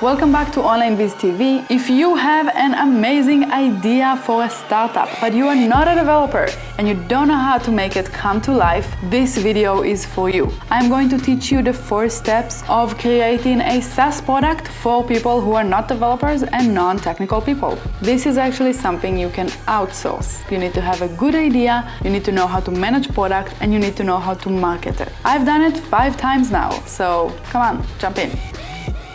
Welcome back to Online Biz TV. If you have an amazing idea for a startup, but you are not a developer and you don't know how to make it come to life, this video is for you. I'm going to teach you the 4 steps of creating a SaaS product for people who are not developers and non-technical people. This is actually something you can outsource. You need to have a good idea, you need to know how to manage product, and you need to know how to market it. I've done it 5 times now, so come on, jump in.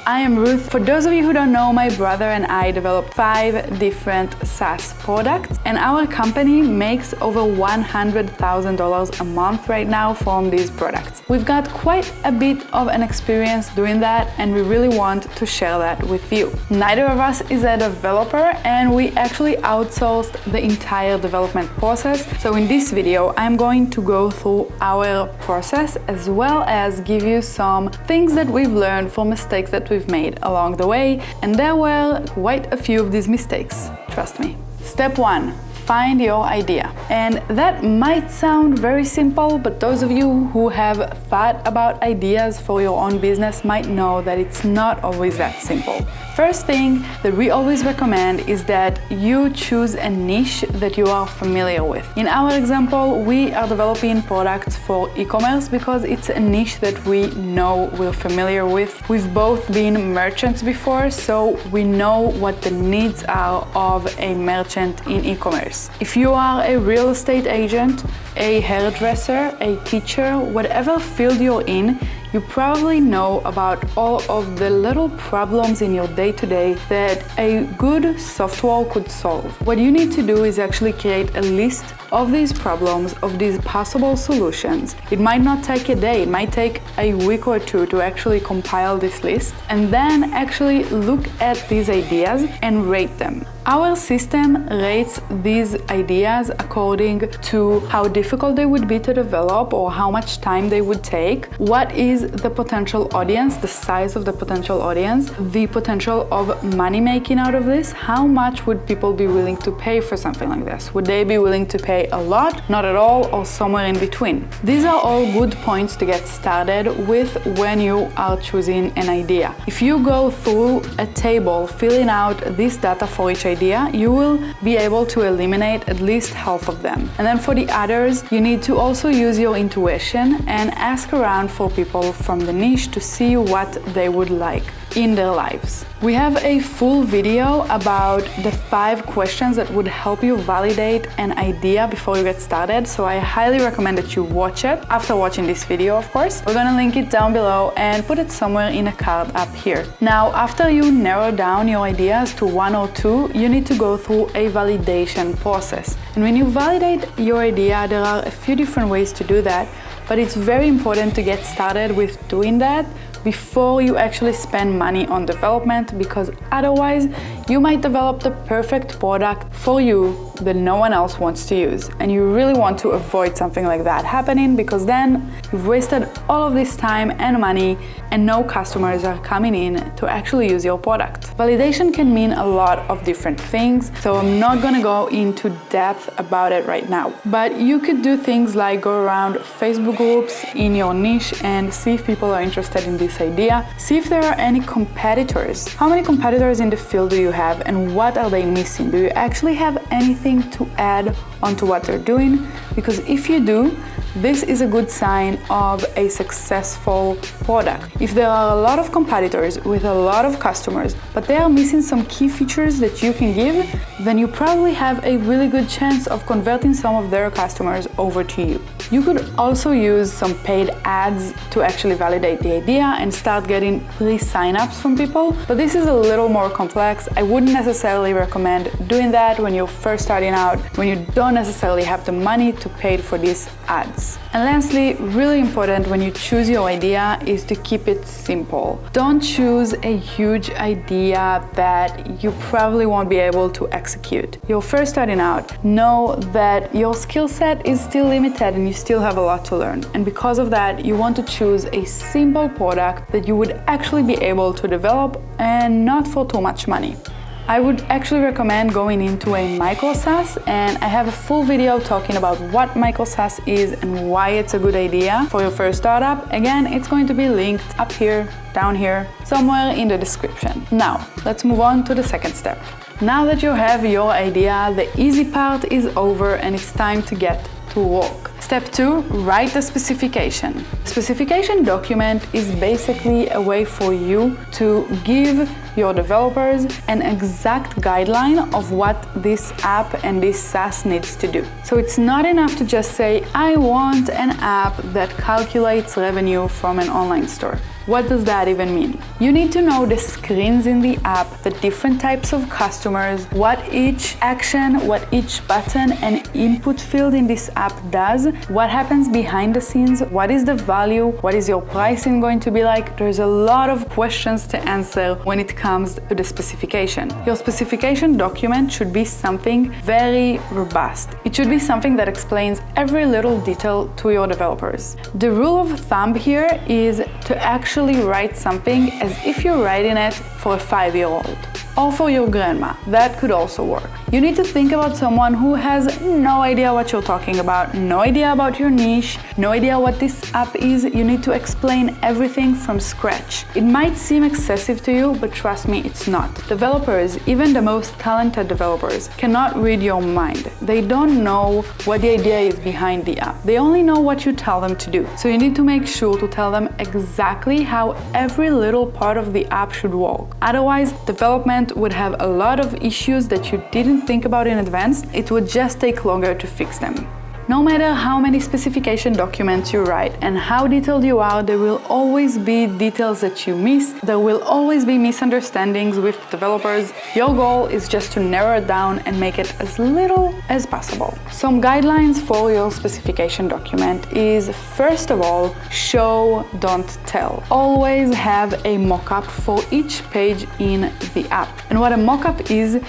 I am Ruth. For those of you who don't know, my brother and I developed 5 different SaaS products, and our company makes over $100,000 a month right now from these products. We've got quite a bit of an experience doing that, and we really want to share that with you. Neither of us is a developer, and we actually outsourced the entire development process. So in this video, I'm going to go through our process as well as give you some things that we've learned from mistakes that we've made along the way, and there were quite a few of these mistakes, trust me. Step 1. Find your idea. And that might sound very simple, but those of you who have thought about ideas for your own business might know that it's not always that simple. First thing that we always recommend is that you choose a niche that you are familiar with. In our example, we are developing products for e-commerce because it's a niche that we know we're familiar with. We've both been merchants before, so we know what the needs are of a merchant in e-commerce. If you are a real estate agent, a hairdresser, a teacher, whatever field you're in, you probably know about all of the little problems in your day-to-day that a good software could solve. What you need to do is actually create a list of these problems, of these possible solutions. It might not take a day, it might take a week or 2 to actually compile this list, and then actually look at these ideas and rate them. Our system rates these ideas according to how difficult they would be to develop or how much time they would take, what is the potential audience, the size of the potential audience, the potential of money making out of this, how much would people be willing to pay for something like this? Would they be willing to pay a lot, not at all, or somewhere in between? These are all good points to get started with when you are choosing an idea. If you go through a table filling out this data for each idea, you will be able to eliminate at least half of them. And then for the others, you need to also use your intuition and ask around for people from the niche to see what they would like in their lives. We have a full video about the 5 questions that would help you validate an idea before you get started, so I highly recommend that you watch it after watching this video, of course. We're gonna link it down below and put it somewhere in a card up here. Now, after you narrow down your ideas to 1 or 2, you need to go through a validation process. And when you validate your idea, there are a few different ways to do that, but it's very important to get started with doing that before you actually spend money on development, because otherwise you might develop the perfect product for you that no one else wants to use. And you really want to avoid something like that happening, because then you've wasted all of this time and money and no customers are coming in to actually use your product. Validation can mean a lot of different things, so I'm not gonna go into depth about it right now. But you could do things like go around Facebook groups in your niche and see if people are interested in this idea. See if there are any competitors. How many competitors in the field do you have, and what are they missing? Do you actually have anything to add onto what they're doing? Because if you do, this is a good sign of a successful product. If there are a lot of competitors with a lot of customers, but they are missing some key features that you can give, then you probably have a really good chance of converting some of their customers over to you. You could also use some paid ads to actually validate the idea and start getting pre-signups from people, but this is a little more complex. I wouldn't necessarily recommend doing that when you're first starting out, when you don't necessarily have the money to pay for these ads. And lastly, really important when you choose your idea is to keep it simple. Don't choose a huge idea that you probably won't be able to execute. You're first starting out. Know that your skill set is still limited and you still have a lot to learn. And because of that, you want to choose a simple product that you would actually be able to develop and not for too much money. I would actually recommend going into a micro SaaS, and I have a full video talking about what micro SaaS is and why it's a good idea for your first startup. Again, it's going to be linked up here, down here, somewhere in the description. Now, let's move on to the second step. Now that you have your idea, the easy part is over and it's time to get to work. Step 2, write the specification. Specification document is basically a way for you to give your developers an exact guideline of what this app and this SaaS needs to do. So it's not enough to just say, I want an app that calculates revenue from an online store. What does that even mean? You need to know the screens in the app, the different types of customers, what each action, what each button and input field in this app does, what happens behind the scenes, what is the value, what is your pricing going to be like. There's a lot of questions to answer when it comes to the specification. Your specification document should be something very robust. It should be something that explains every little detail to your developers. The rule of thumb here is to actually write something as if you're writing it for a 5-year-old or for your grandma. That could also work. You need to think about someone who has no idea what you're talking about, no idea about your niche, no idea what this app is. You need to explain everything from scratch. It might seem excessive to you, but trust me, it's not. Developers, even the most talented developers, cannot read your mind. They don't know what the idea is behind the app. They only know what you tell them to do. So you need to make sure to tell them exactly how every little part of the app should work. Otherwise, development would have a lot of issues that you didn't think about in advance. It would just take longer to fix them. No matter how many specification documents you write and how detailed you are, there will always be details that you miss. There will always be misunderstandings with developers. Your goal is just to narrow it down and make it as little as possible. Some guidelines for your specification document is, first of all, show, don't tell. Always have a mock-up for each page in the app. And what a mock-up is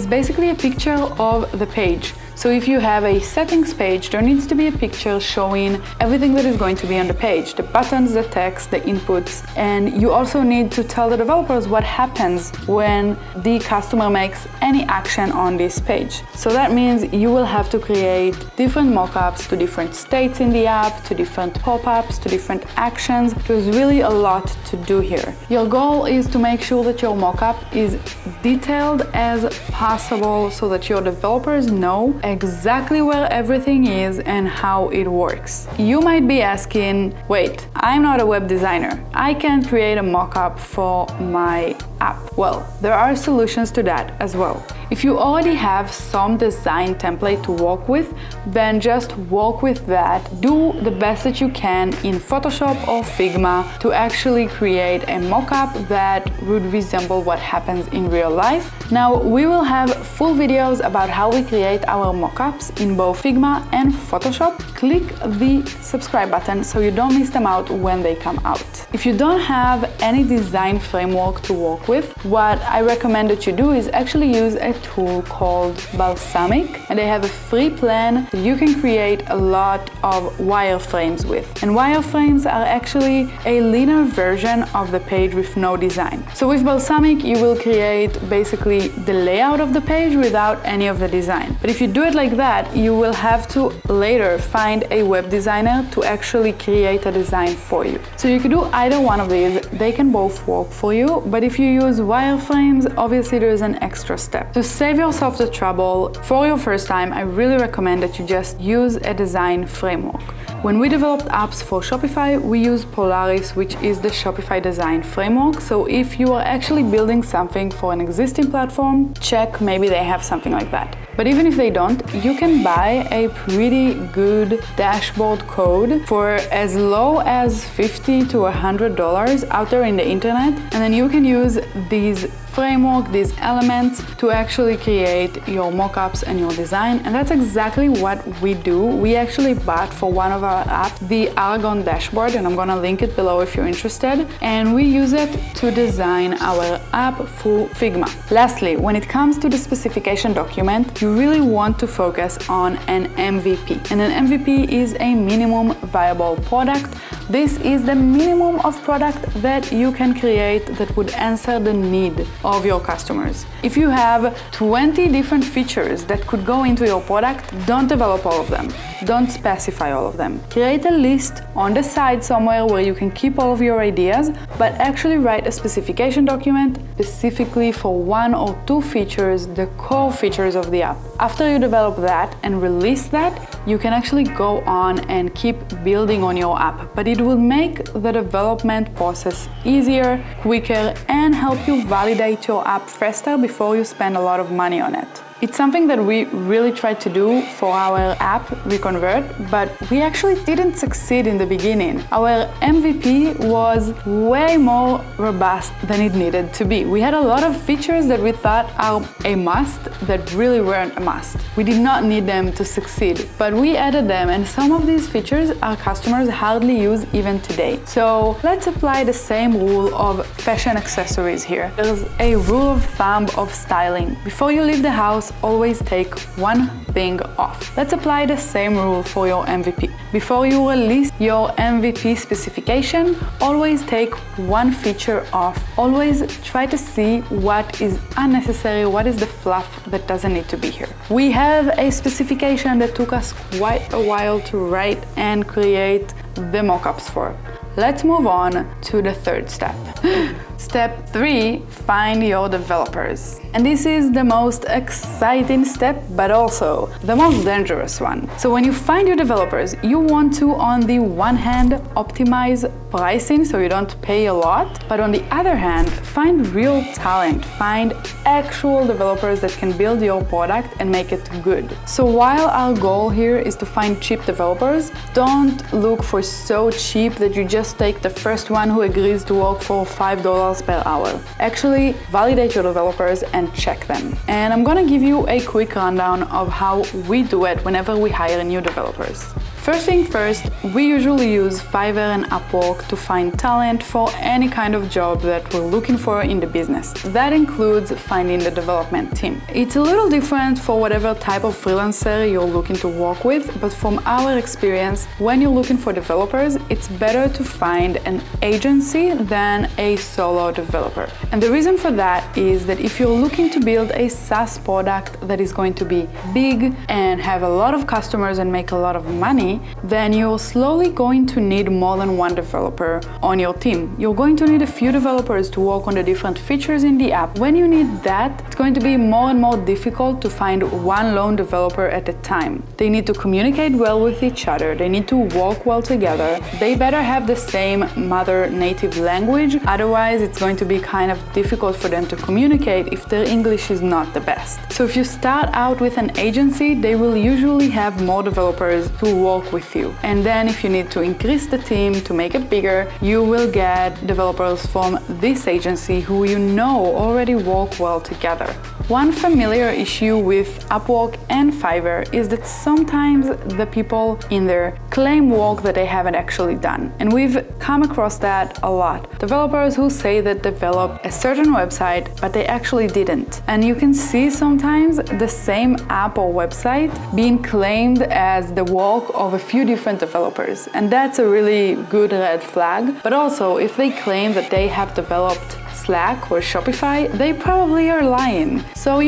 basically a picture of the page. So if you have a settings page, there needs to be a picture showing everything that is going to be on the page, the buttons, the text, the inputs, and you also need to tell the developers what happens when the customer makes any action on this page. So that means you will have to create different mockups to different states in the app, to different pop-ups, to different actions. There's really a lot to do here. Your goal is to make sure that your mockup is detailed as possible so that your developers know exactly where everything is and how it works. You might be asking, wait, I'm not a web designer. I can't create a mockup for my app. Well, there are solutions to that as well. If you already have some design template to work with, then just work with that. Do the best that you can in Photoshop or Figma to actually create a mockup that would resemble what happens in real life. Now, we will have full videos about how we create our mockups in both Figma and Photoshop. Click the subscribe button so you don't miss them out when they come out. If you don't have any design framework to work with, what I recommend that you do is actually use a tool called Balsamiq, and they have a free plan that you can create a lot of wireframes with. And wireframes are actually a leaner version of the page with no design. So with Balsamiq, you will create basically the layout of the page without any of the design. But if you do it like that, you will have to later find a web designer to actually create a design for you. So you could do either one of these. They can both work for you, but if you use wireframes, obviously there is an extra step. To save yourself the trouble for your first time, I really recommend that you just use a design framework. When we developed apps for Shopify, we use Polaris, which is the Shopify design framework. So if you are actually building something for an existing platform, check, maybe they have something like that. But even if they don't, you can buy a pretty good dashboard code for as low as $50 to $100 out there in the internet. And then you can use these framework, these elements to actually create your mockups and your design. And that's exactly what we do. We actually bought for one of our apps the Aragon dashboard, and I'm gonna link it below if you're interested. And we use it to design our app through Figma. Lastly, when it comes to the specification document, you really want to focus on an MVP. And an MVP is a minimum viable product. This is the minimum of product that you can create that would answer the need of your customers. If you have 20 different features that could go into your product, don't develop all of them. Don't specify all of them. Create a list on the side somewhere where you can keep all of your ideas, but actually write a specification document specifically for 1 or 2 features, the core features of the app. After you develop that and release that, you can actually go on and keep building on your app, but it will make the development process easier, quicker, and help you validate your app faster before you spend a lot of money on it. It's something that we really tried to do for our app, Reconvert, but we actually didn't succeed in the beginning. Our MVP was way more robust than it needed to be. We had a lot of features that we thought are a must that really weren't a must. We did not need them to succeed, but we added them, and some of these features our customers hardly use even today. So let's apply the same rule of fashion accessories here. There's a rule of thumb of styling. Before you leave the house, always take one thing off. Let's apply the same rule for your MVP. Before you release your MVP specification, always take one feature off. Always try to see what is unnecessary, what is the fluff that doesn't need to be here. We have a specification that took us quite a while to write and create the mockups for. Let's move on to the third step. Step 3, find your developers. And this is the most exciting step, but also the most dangerous one. So when you find your developers, you want to, on the one hand, optimize pricing so you don't pay a lot, but on the other hand, find real talent, find actual developers that can build your product and make it good. So while our goal here is to find cheap developers, don't look for so cheap that you just take the first one who agrees to work for $5 per hour. Actually, validate your developers and check them. And I'm gonna give you a quick rundown of how we do it whenever we hire new developers. First thing first, we usually use Fiverr and Upwork to find talent for any kind of job that we're looking for in the business. That includes finding the development team. It's a little different for whatever type of freelancer you're looking to work with, but from our experience, when you're looking for developers, it's better to find an agency than a solo developer. And the reason for that is that if you're looking to build a SaaS product that is going to be big and have a lot of customers and make a lot of money, then you're slowly going to need more than one developer on your team. You're going to need a few developers to work on the different features in the app. When you need that, it's going to be more and more difficult to find one lone developer at a time. They need to communicate well with each other. They need to work well together. They better have the same mother native language. Otherwise, it's going to be kind of difficult for them to communicate if their English is not the best. So if you start out with an agency, they will usually have more developers to work with you. And then if you need to increase the team to make it bigger, you will get developers from this agency who you know already work well together. One familiar issue with Upwork and Fiverr is that sometimes the people in there claim work that they haven't actually done. And we've come across that a lot. Developers who say that developed a certain website, but they actually didn't. And you can see sometimes the same app or website being claimed as the work of a few different developers. And that's a really good red flag. But also, if they claim that they have developed Slack or Shopify, they probably are lying. So,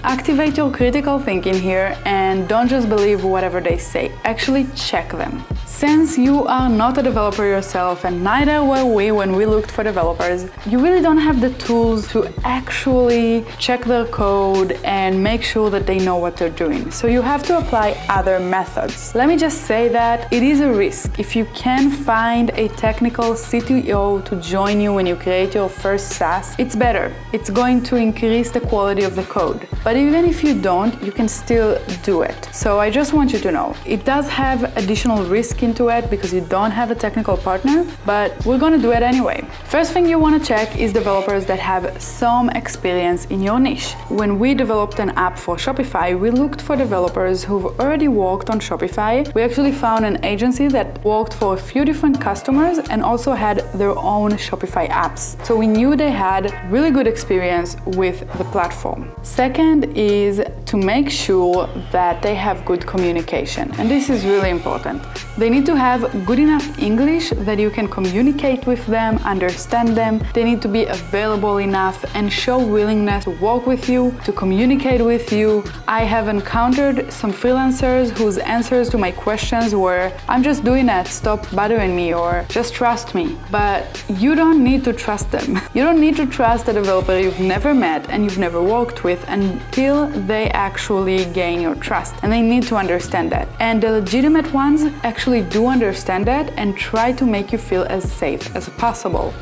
activate your critical thinking here and don't just believe whatever they say. Actually check them. Since you are not a developer yourself, and neither were we when we looked for developers, you really don't have the tools to actually check their code and make sure that they know what they're doing. So you have to apply other methods. Let me just say that it is a risk. If you can find a technical CTO to join you when you create your first SaaS, it's better. It's going to increase the quality of the code. But even if you don't, you can still do it. So I just want you to know, it does have additional risk into it because you don't have a technical partner, but we're going to do it anyway. First thing you want to check is developers that have some experience in your niche. When we developed an app for Shopify, we looked for developers who've already worked on Shopify. We actually found an agency that worked for a few different customers and also had their own Shopify apps. So we knew they had really good experience with the platform. Second is to make sure that they have good communication. And this is really important. They need to have good enough English that you can communicate with them, understand them. They need to be available enough and show willingness to work with you, to communicate with you. I have encountered some freelancers whose answers to my questions were, I'm just doing that, stop bothering me, or just trust me. But you don't need to trust them. You don't need to trust a developer you've never met and you've never worked with until they actually gain your trust. And they need to understand that. And the legitimate ones actually do understand that and try to make you feel as safe as possible.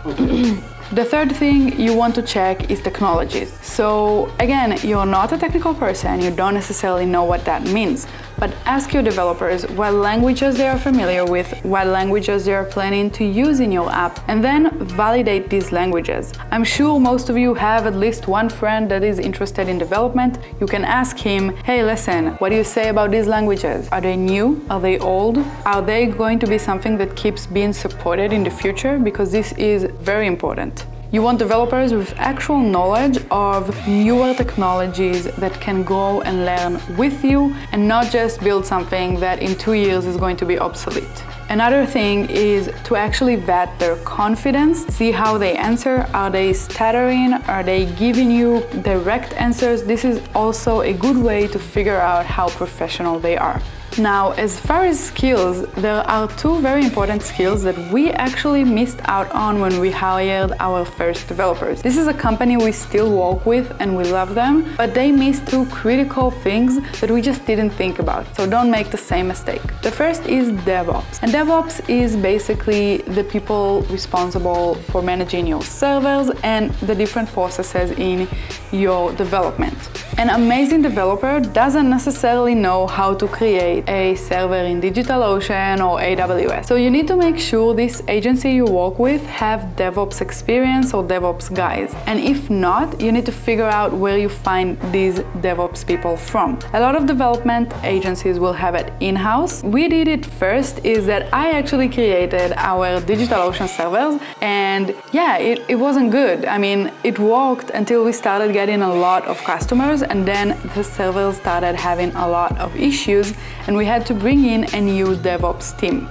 The third thing you want to check is technologies. So again, you're not a technical person, you don't necessarily know what that means, but ask your developers what languages they are familiar with, what languages they are planning to use in your app, and then validate these languages. I'm sure most of you have at least one friend that is interested in development. You can ask him, hey, listen, what do you say about these languages? Are they new? Are they old? Are they going to be something that keeps being supported in the future? Because this is very important. You want developers with actual knowledge of newer technologies that can grow and learn with you and not just build something that in 2 years is going to be obsolete. Another thing is to actually vet their confidence, see how they answer. Are they stuttering? Are they giving you direct answers? This is also a good way to figure out how professional they are. Now, as far as skills, there are two very important skills that we actually missed out on when we hired our first developers. This is a company we still work with and we love them, but they missed two critical things that we just didn't think about. So don't make the same mistake. The first is DevOps. And DevOps is basically the people responsible for managing your servers and the different processes in your development. An amazing developer doesn't necessarily know how to create a server in DigitalOcean or AWS. So you need to make sure this agency you work with have DevOps experience or DevOps guys. And if not, you need to figure out where you find these DevOps people from. A lot of development agencies will have it in-house. We did it first is that I actually created our DigitalOcean servers and yeah, it wasn't good. I mean, it worked until we started getting a lot of customers and then the servers started having a lot of issues and we had to bring in a new DevOps team.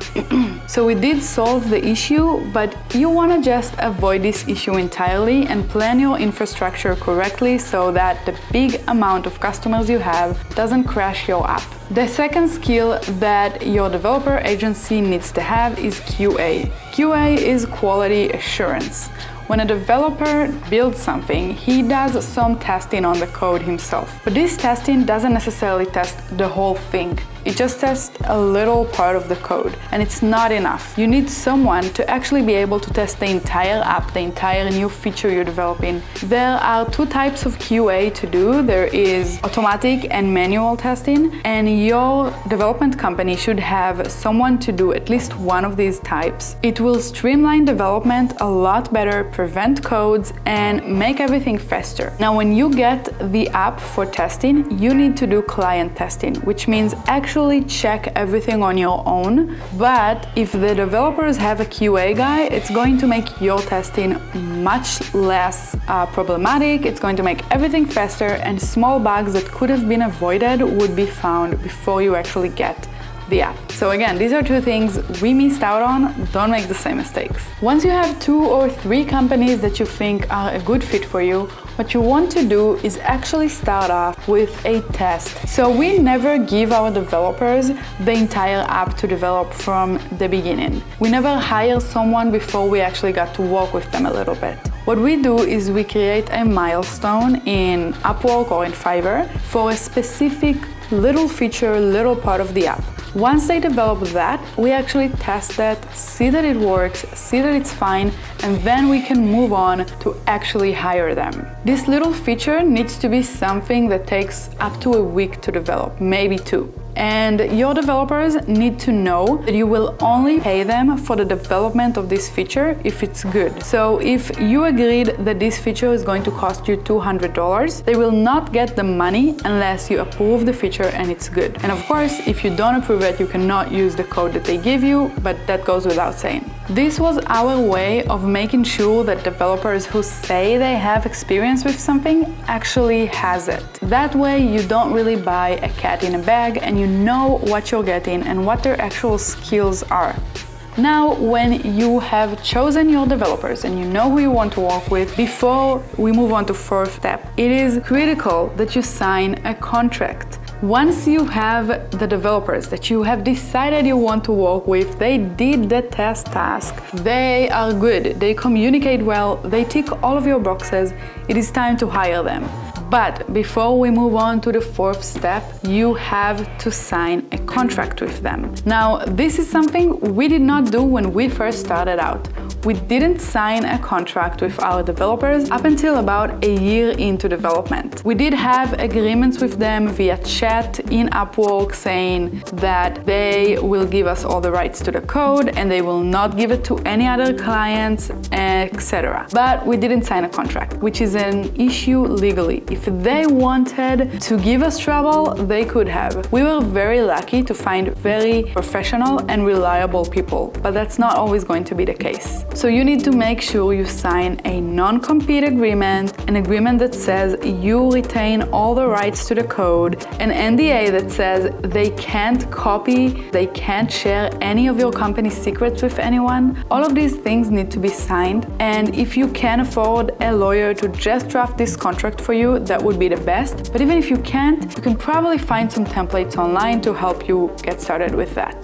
So we did solve the issue, but you want to just avoid this issue entirely and plan your infrastructure correctly so that the big amount of customers you have doesn't crash your app. The second skill that your developer agency needs to have is QA. QA is quality assurance. When a developer builds something, he does some testing on the code himself. But this testing doesn't necessarily test the whole thing. It just tests a little part of the code, and it's not enough. You need someone to actually be able to test the entire app, the entire new feature you're developing. There are two types of QA to do. There is automatic and manual testing, and your development company should have someone to do at least one of these types. It will streamline development a lot better, prevent codes, and make everything faster. Now, when you get the app for testing, you need to do client testing, which means actually check everything on your own. But if the developers have a QA guy, it's going to make your testing much less problematic. It's going to make everything faster, and small bugs that could have been avoided would be found before you actually get the app. So again, these are two things we missed out on. Don't make the same mistakes. Once you have 2 or 3 companies that you think are a good fit for you, what you want to do is actually start off with a test. So we never give our developers the entire app to develop from the beginning. We never hire someone before we actually got to work with them a little bit. What we do is we create a milestone in Upwork or in Fiverr for a specific little feature, little part of the app. Once they develop that, we actually test that, see that it works, see that it's fine, and then we can move on to actually hire them. This little feature needs to be something that takes up to a week to develop, maybe 2. And your developers need to know that you will only pay them for the development of this feature if it's good. So if you agreed that this feature is going to cost you $200, they will not get the money unless you approve the feature and it's good. And of course, if you don't approve it, you cannot use the code that they give you, but that goes without saying. This was our way of making sure that developers who say they have experience with something actually has it. That way you don't really buy a cat in a bag and you know what you're getting and what their actual skills are. Now, when you have chosen your developers and you know who you want to work with, before we move on to fourth step, it is critical that you sign a contract. Once you have the developers that you have decided you want to work with, they did the test task, they are good, they communicate well, they tick all of your boxes, it is time to hire them. But before we move on to the fourth step, you have to sign a contract with them. Now, this is something we did not do when we first started out. We didn't sign a contract with our developers up until about a year into development. We did have agreements with them via chat in Upwork saying that they will give us all the rights to the code and they will not give it to any other clients, etc. But we didn't sign a contract, which is an issue legally. If they wanted to give us trouble, they could have. We were very lucky to find very professional and reliable people, but that's not always going to be the case. So you need to make sure you sign a non-compete agreement, an agreement that says you retain all the rights to the code, an NDA that says they can't copy, they can't share any of your company's secrets with anyone. All of these things need to be signed, and if you can afford a lawyer to just draft this contract for you, that would be the best. But even if you can't, you can probably find some templates online to help you get started with that.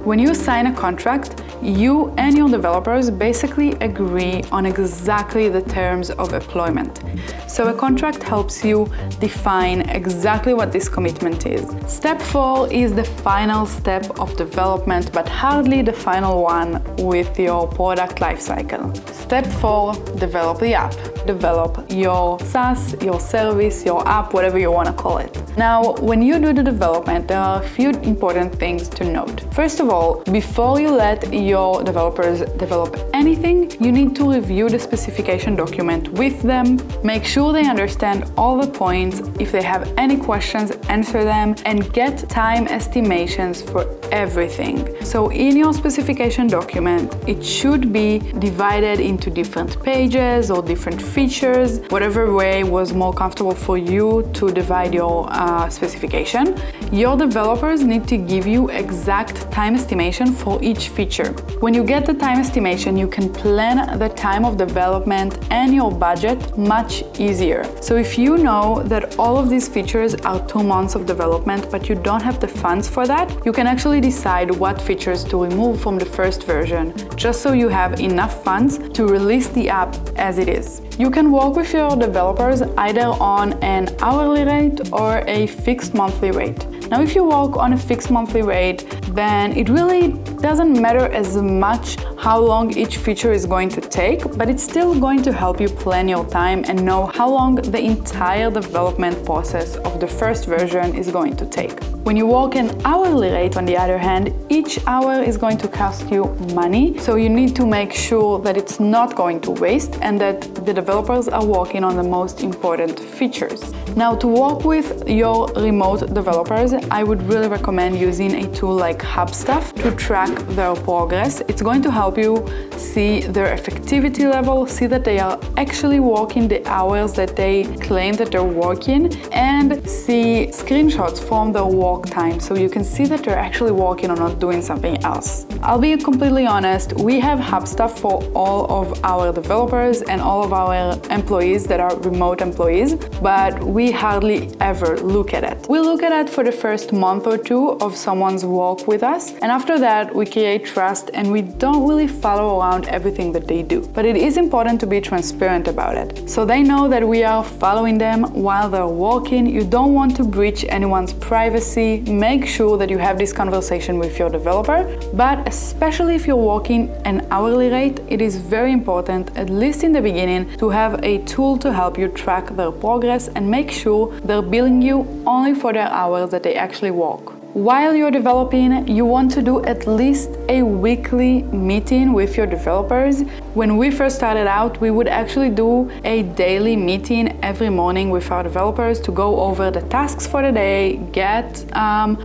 When you sign a contract, you and your developers basically agree on exactly the terms of employment. So a contract helps you define exactly what this commitment is. Step 4 is the final step of development, but hardly the final one with your product lifecycle. Step 4, develop the app. Develop your SaaS, your service, your app, whatever you want to call it. Now, when you do the development, there are a few important things to note. First of all, before you let your developers develop anything, you need to review the specification document with them, make sure they understand all the points. If they have any questions, answer them, and get time estimations for everything. So in your specification document, it should be divided into different pages or different features, whatever way was more comfortable for you to divide your specification. Your developers need to give you exact time estimation for each feature. When you get the time estimation, you can plan the time of development and your budget much easier. So if you know that all of these features are 2 months of development, but you don't have the funds for that, you can actually decide what features to remove from the first version, just so you have enough funds to release the app as it is. You can work with your developers either on an hourly rate or a fixed monthly rate. Now, if you work on a fixed monthly rate, then it really doesn't matter as much how long each feature is going to take, but it's still going to help you plan your time and know how long the entire development process of the first version is going to take. When you work an hourly rate, on the other hand, each hour is going to cost you money, so you need to make sure that it's not going to waste and that the developers are working on the most important features. Now, to work with your remote developers, I would really recommend using a tool like HubStuff to track their progress. It's going to help you see their effectivity level, see that they are actually working the hours that they claim that they're working, and see screenshots from their work time, so you can see that they're actually working or not doing something else. I'll be completely honest, we have HubStuff for all of our developers and all of our employees that are remote employees, but we hardly ever look at it. We look at it for the first month or two of someone's work with us, and after that we create trust and we don't really follow around everything that they do. But it is important to be transparent about it, so they know that we are following them while they're working. You don't want to breach anyone's privacy. Make sure that you have this conversation with your developer, but especially if you're working an hourly rate, it is very important, at least in the beginning, to have a tool to help you track their progress and make sure they're billing you only for their hours that they actually work. While you're developing, you want to do at least a weekly meeting with your developers. When we first started out, we would actually do a daily meeting every morning with our developers to go over the tasks for the day, get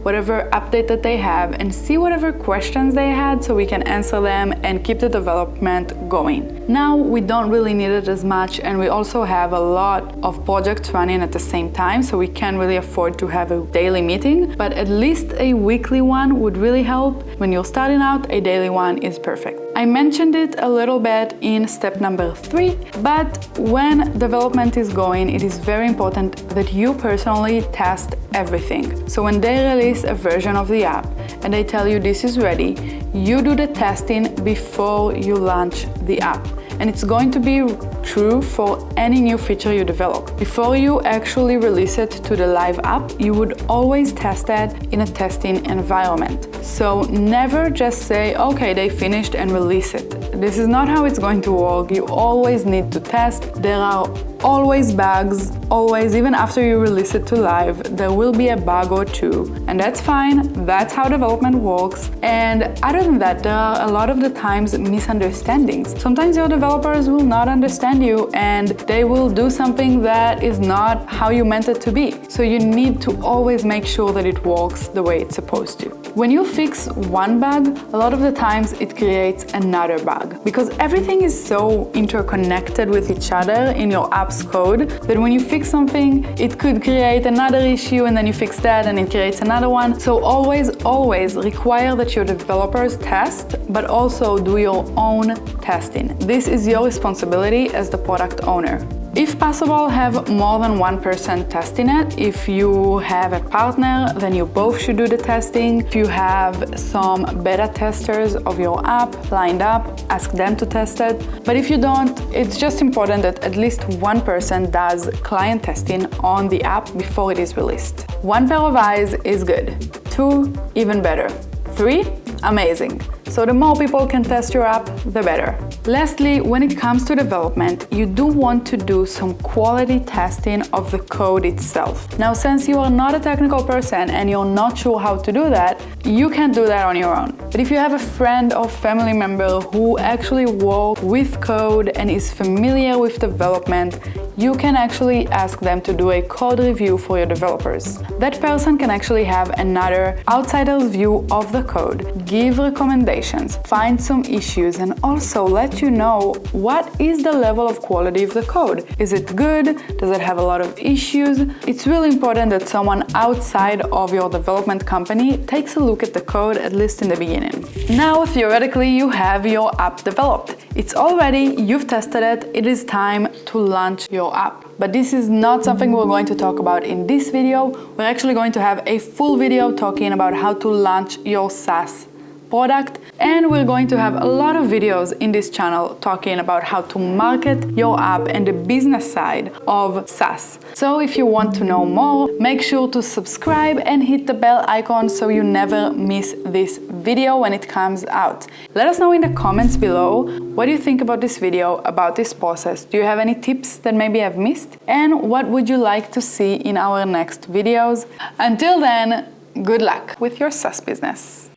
whatever update that they have, and see whatever questions they had so we can answer them and keep the development going. Now we don't really need it as much, and we also have a lot of projects running at the same time, so we can't really afford to have a daily meeting, but at least a weekly one would really help. When you're starting out, a daily one is perfect. I mentioned it a little bit in step number 3, but when development is going, it is very important that you personally test everything. So when they release a version of the app and they tell you this is ready, you do the testing before you launch the app. And it's going to be true for any new feature you develop. Before you actually release it to the live app, you would always test it in a testing environment. So never just say, okay, they finished and release it. This is not how it's going to work. You always need to test. There are always bugs, always, even after you release it to live, there will be a bug or two, and that's fine. That's how development works. And other than that, there are a lot of the times misunderstandings. Sometimes your developers will not understand you and they will do something that is not how you meant it to be. So you need to always make sure that it works the way it's supposed to. When you fix one bug, a lot of the times it creates another bug, because everything is so interconnected with each other in your app's code that when you fix something, it could create another issue, and then you fix that and it creates another one. So always require that your developers test, but also do your own testing. This is your responsibility as the product owner. If possible, have more than one person testing it. If you have a partner, then you both should do the testing. If you have some beta testers of your app lined up, ask them to test it. But if you don't, it's just important that at least one person does client testing on the app before it is released. 1 pair of eyes is good. 2, even better. 3, amazing. So the more people can test your app, the better. Lastly, when it comes to development, you do want to do some quality testing of the code itself. Now, since you are not a technical person and you're not sure how to do that, you can't do that on your own. But if you have a friend or family member who actually works with code and is familiar with development, you can actually ask them to do a code review for your developers. That person can actually have another outsider's view of the code, give recommendations, find some issues, and also let you know what is the level of quality of the code. Is it good? Does it have a lot of issues? It's really important that someone outside of your development company takes a look at the code, at least in the beginning. Now, theoretically, you have your app developed. It's all ready, you've tested it, it is time to launch your app. But this is not something we're going to talk about in this video. We're actually going to have a full video talking about how to launch your SaaS product, and we're going to have a lot of videos in this channel talking about how to market your app and the business side of SaaS. So if you want to know more, make sure to subscribe and hit the bell icon so you never miss this video when it comes out. Let us know in the comments below what do you think about this video, about this process. Do you have any tips that maybe I've missed? And what would you like to see in our next videos? Until then, good luck with your SaaS business.